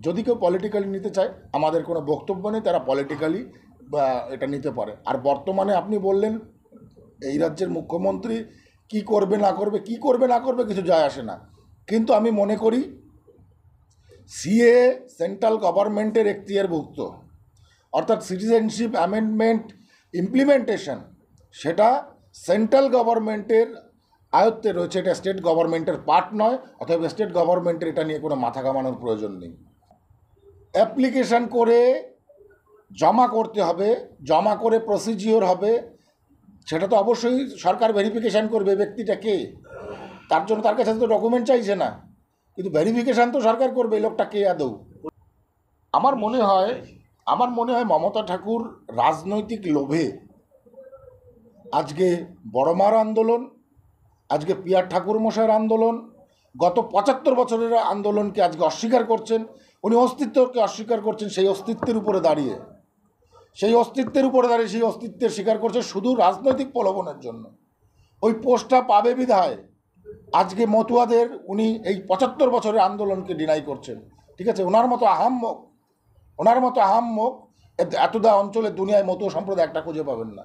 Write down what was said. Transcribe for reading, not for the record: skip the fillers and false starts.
যদি কেউ পলিটিক্যালি নিতে চায় আমাদের কোনো বক্তব্য নেই, তারা পলিটিক্যালি এটা নিতে পারে। আর বর্তমানে আপনি বললেন এই রাজ্যের মুখ্যমন্ত্রী কি করবে না করবে কিছু যায় আসে না, কিন্তু আমি মনে করি সিএ সেন্ট্রাল গভর্নমেন্টের এখতিয়ারভুক্ত, অর্থাৎ সিটিজেনশিপ অ্যামেন্ডমেন্ট ইমপ্লিমেন্টেশন সেটা সেন্ট্রাল গভর্নমেন্টের আয়ত্তে রয়েছে, এটা স্টেট গভর্নমেন্টের পার্ট নয়। অথবা স্টেট গভর্নমেন্টের এটা নিয়ে কোনো মাথা ঘামানোর প্রয়োজন নেই। অ্যাপ্লিকেশান করে জমা করতে হবে, জমা করে প্রসিজিওর হবে, সেটা তো অবশ্যই সরকার ভেরিফিকেশান করবে ব্যক্তিটা কে, তার জন্য তার কাছে তো ডকুমেন্ট চাইছে না, কিন্তু ভেরিফিকেশান তো সরকার করবে এই লোকটা কে আদৌ। আমার মনে হয় মমতা ঠাকুর রাজনৈতিক লোভে আজকে বড়মার আন্দোলন, আজকে পিয়ার ঠাকুর মশাইয়ের আন্দোলন, গত 75 বছরের আন্দোলনকে আজকে অস্বীকার করছেন, উনি অস্তিত্বকে অস্বীকার করছেন। সেই অস্তিত্বের উপরে দাঁড়িয়ে সেই অস্তিত্বের স্বীকার করছে শুধু রাজনৈতিক প্রলোভনের জন্য। ওই পোস্টটা পাবে বিধায় আজকে মতুয়াদের উনি এই 75 বছরের আন্দোলনকে ডিনাই করছেন। ঠিক আছে, ওনার মতো আহাম্মক এতদা অঞ্চলে দুনিয়ায় মতুয়া সম্প্রদায় একটা খুঁজে পাবেন না।